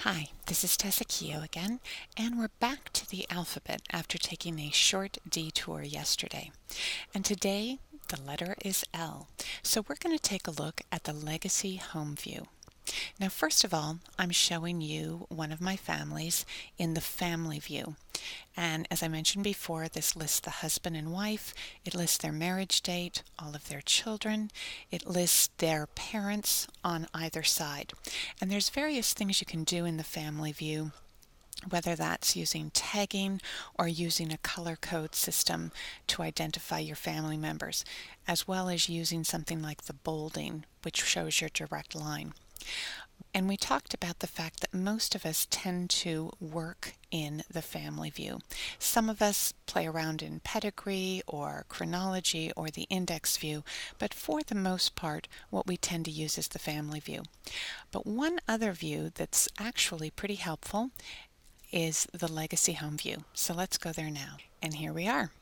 Hi, this is Tessa Keogh again, and we're back to the alphabet after taking a short detour yesterday. And today, the letter is L, so we're going to take a look at the Legacy Home View. Now, first of all, I'm showing you one of my families in the family view. And as I mentioned before, this lists the husband and wife, it lists their marriage date, all of their children, it lists their parents on either side. And there's various things you can do in the family view, whether that's using tagging or using a color code system to identify your family members, as well as using something like the bolding, which shows your direct line. And we talked about the fact that most of us tend to work in the family view. Some of us play around in pedigree or chronology or the index view, but for the most part, what we tend to use is the family view. But one other view that's actually pretty helpful is the Legacy Home View. So let's go there now. And here we are.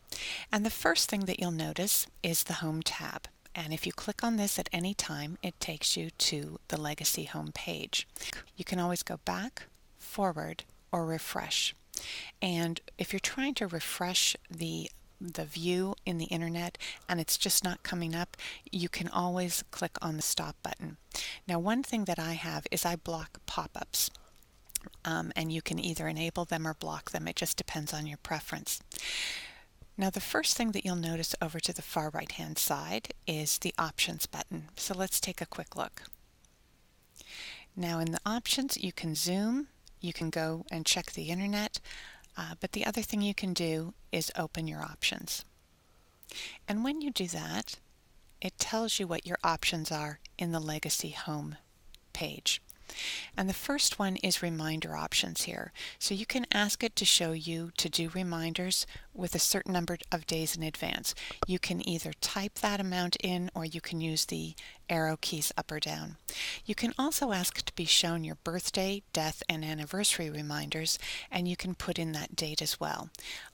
And the first thing that you'll notice is the Home tab. And if you click on this at any time, it takes you to the Legacy home page. You can always go back, forward, or refresh. And if you're trying to refresh the view in the internet and it's just not coming up, you can always click on the stop button. Now, one thing that I have is I block pop-ups. And you can either enable them or block them. It just depends on your preference. Now, the first thing that you'll notice over to the far right hand side is the options button. So let's take a quick look. Now, in the options, you can zoom, you can go and check the internet, but the other thing you can do is open your options. And when you do that, it tells you what your options are in the Legacy home page. And the first one is reminder options here. So you can ask it to show you to do reminders with a certain number of days in advance. You can either type that amount in or you can use the arrow keys up or down. You can also ask to be shown your birthday, death, and anniversary reminders, and you can put in that date as well.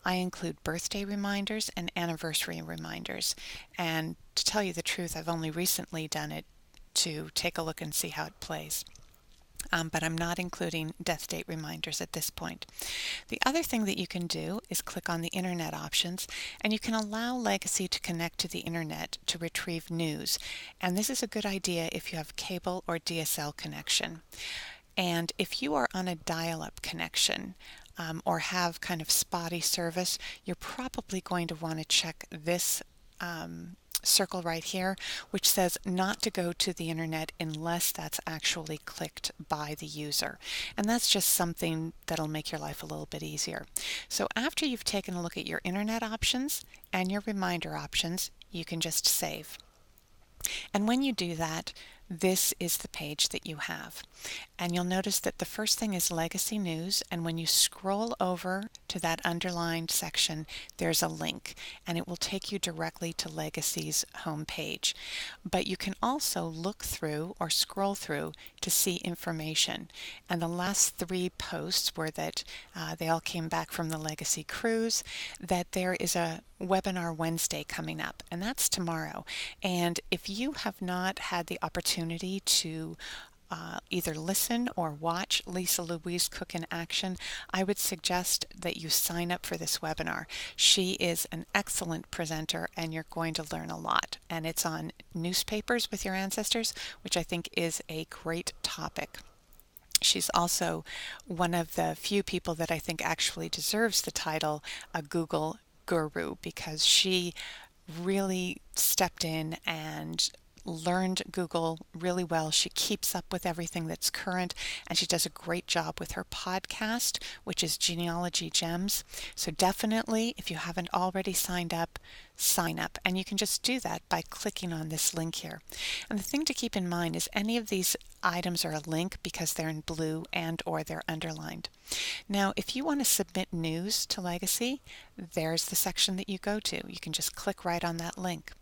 I include birthday reminders and anniversary reminders, and to tell you the truth, I've only recently done it to take a look and see how it plays. But I'm not including death date reminders at this point. The other thing that you can do is click on the Internet options, and you can allow Legacy to connect to the Internet to retrieve news. And this is a good idea if you have cable or DSL connection. And if you are on a dial-up connection, or have kind of spotty service, you're probably going to want to check this circle right here, which says not to go to the internet unless that's actually clicked by the user. And that's just something that'll make your life a little bit easier. So after you've taken a look at your internet options and your reminder options, you can just save. And when you do that, this is the page that you have. And you'll notice that the first thing is Legacy News, and when you scroll over to that underlined section, there's a link, and it will take you directly to Legacy's homepage. But you can also look through or scroll through to see information. And the last 3 posts were that they all came back from the Legacy cruise, that there is a webinar Wednesday coming up, and that's tomorrow. And if you have not had the opportunity to either listen or watch Lisa Louise cook in action, I would suggest that you sign up for this webinar. She is an excellent presenter and you're going to learn a lot. And it's on newspapers with your ancestors, which I think is a great topic. She's also one of the few people that I think actually deserves the title a Google guru, because she really stepped in and learned Google really well. She keeps up with everything that's current, and she does a great job with her podcast, which is Genealogy Gems. So definitely, if you haven't already signed up, sign up. And you can just do that by clicking on this link here. And the thing to keep in mind is any of these items are a link because they're in blue and or they're underlined. Now, if you want to submit news to Legacy, there's the section that you go to. You can just click right on that link.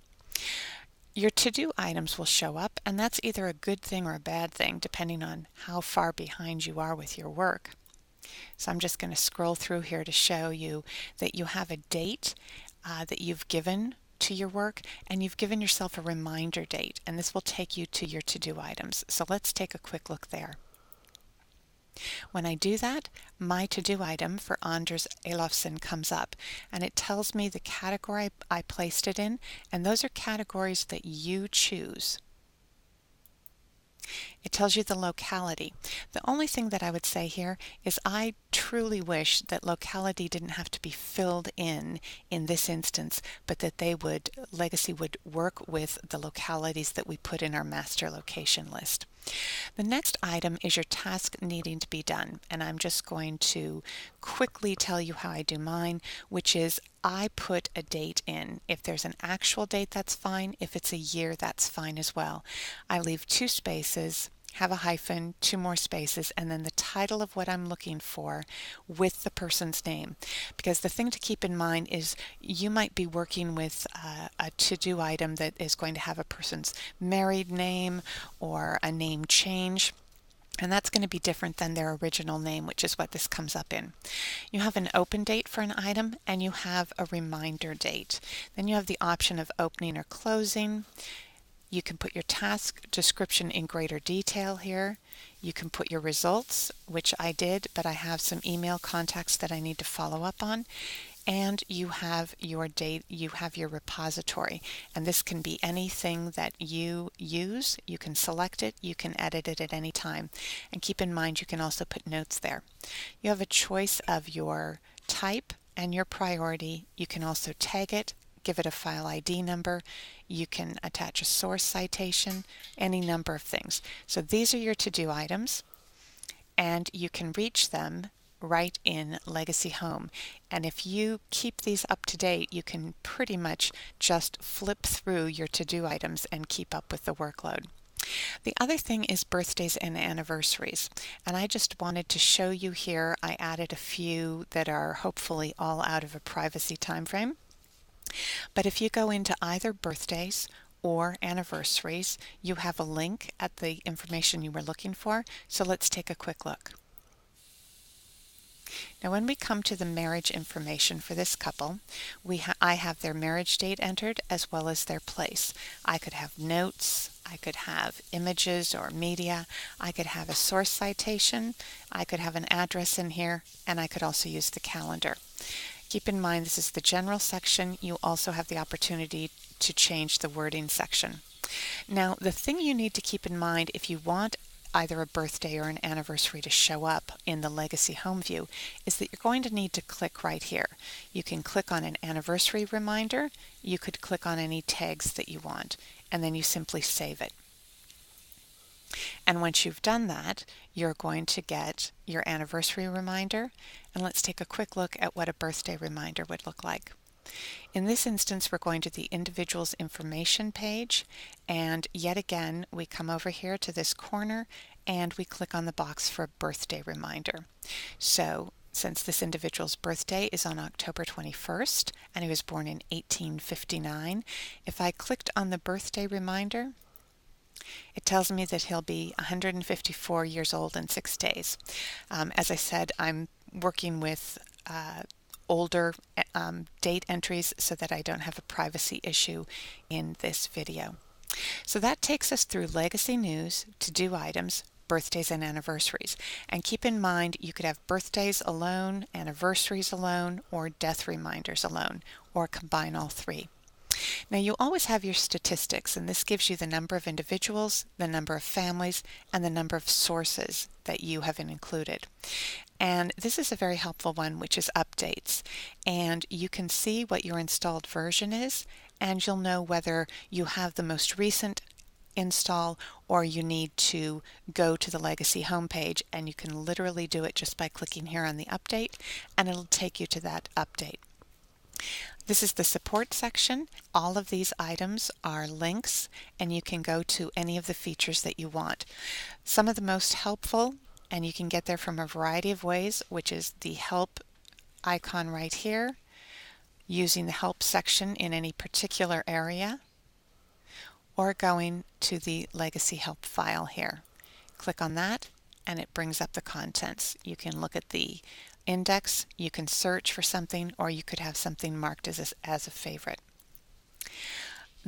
Your to-do items will show up, and that's either a good thing or a bad thing, depending on how far behind you are with your work. So I'm just going to scroll through here to show you that you have a date that you've given to your work, and you've given yourself a reminder date, and this will take you to your to-do items. So let's take a quick look there. When I do that, my to-do item for Anders Elofsson comes up, and it tells me the category I placed it in, and those are categories that you choose. It tells you the locality. The only thing that I would say here is I truly wish that locality didn't have to be filled in this instance, but that Legacy would work with the localities that we put in our master location list. The next item is your task needing to be done, and I'm just going to quickly tell you how I do mine, which is I put a date in. If there's an actual date, that's fine. If it's a year, that's fine as well. I leave 2 spaces, have a hyphen, 2 more spaces, and then the title of what I'm looking for with the person's name. Because the thing to keep in mind is you might be working with a to-do item that is going to have a person's married name or a name change. And that's going to be different than their original name, which is what this comes up in. You have an open date for an item, and you have a reminder date. Then you have the option of opening or closing. You can put your task description in greater detail here. You can put your results, which I did, but I have some email contacts that I need to follow up on. And you have your date, you have your repository. And this can be anything that you use. You can select it, you can edit it at any time. And keep in mind, you can also put notes there. You have a choice of your type and your priority. You can also tag it, give it a file ID number. You can attach a source citation, any number of things. So these are your to-do items, and you can reach them right in Legacy Home. And if you keep these up to date, you can pretty much just flip through your to-do items and keep up with the workload. The other thing is birthdays and anniversaries, and I just wanted to show you here. I added a few that are hopefully all out of a privacy time frame. But if you go into either birthdays or anniversaries, you have a link at the information you were looking for. So let's take a quick look. Now when we come to the marriage information for this couple, I have their marriage date entered as well as their place. I could have notes, I could have images or media, I could have a source citation, I could have an address in here, and I could also use the calendar. Keep in mind this is the general section. You also have the opportunity to change the wording section. Now the thing you need to keep in mind if you want either a birthday or an anniversary to show up in the Legacy Home view is that you're going to need to click right here. You can click on an anniversary reminder, you could click on any tags that you want, and then you simply save it. And once you've done that, you're going to get your anniversary reminder, and let's take a quick look at what a birthday reminder would look like. In this instance, we're going to the individual's information page, and yet again we come over here to this corner and we click on the box for a birthday reminder. So since this individual's birthday is on October 21st and he was born in 1859, if I clicked on the birthday reminder, it tells me that he'll be 154 years old in 6 days. As I said, I'm working with older date entries so that I don't have a privacy issue in this video. So that takes us through Legacy News, to-do items, birthdays and anniversaries. And keep in mind you could have birthdays alone, anniversaries alone, or death reminders alone, or combine all 3. Now you always have your statistics, and this gives you the number of individuals, the number of families, and the number of sources that you have included. And this is a very helpful one, which is updates. And you can see what your installed version is, and you'll know whether you have the most recent install or you need to go to the Legacy homepage, and you can literally do it just by clicking here on the update, and it'll take you to that update. This is the support section. All of these items are links, and you can go to any of the features that you want. Some of the most helpful, and you can get there from a variety of ways, which is the help icon right here, using the help section in any particular area, or going to the Legacy help file here. Click on that and it brings up the contents. You can look at the index, you can search for something, or you could have something marked as a favorite.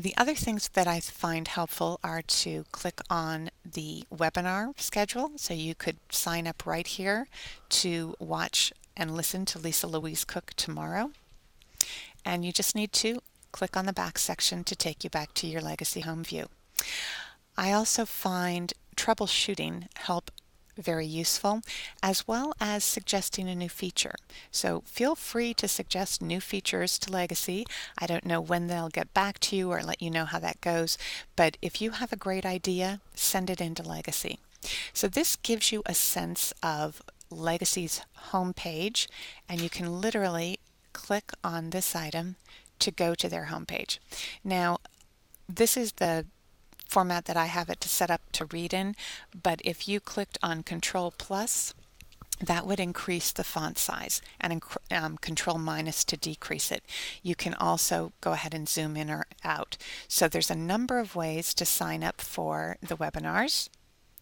The other things that I find helpful are to click on the webinar schedule, so you could sign up right here to watch and listen to Lisa Louise cook tomorrow. And you just need to click on the back section to take you back to your Legacy home view. I also find troubleshooting help very useful, as well as suggesting a new feature. So feel free to suggest new features to Legacy. I don't know when they'll get back to you or let you know how that goes, but if you have a great idea, send it into Legacy. So this gives you a sense of Legacy's homepage, and you can literally click on this item to go to their homepage. Now, this is the format that I have it to set up to read in, but if you clicked on Control Plus, that would increase the font size, and Control minus to decrease it. You can also go ahead and zoom in or out. So there's a number of ways to sign up for the webinars.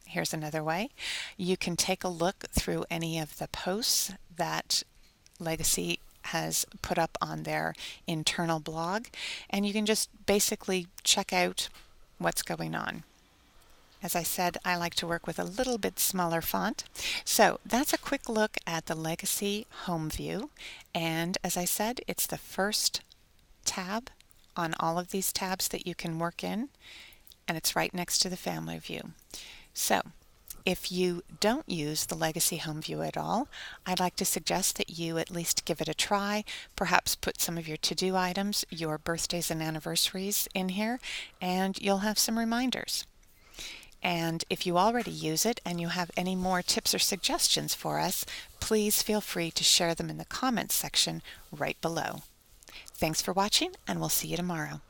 Here's another way. You can take a look through any of the posts that Legacy has put up on their internal blog, and you can just basically check out what's going on. As I said, I like to work with a little bit smaller font. So that's a quick look at the Legacy home view, and as I said, it's the first tab on all of these tabs that you can work in, and it's right next to the family view. So if you don't use the Legacy home view at all, I'd like to suggest that you at least give it a try. Perhaps put some of your to-do items, your birthdays and anniversaries in here, and you'll have some reminders. And if you already use it and you have any more tips or suggestions for us, please feel free to share them in the comments section right below. Thanks for watching, and we'll see you tomorrow.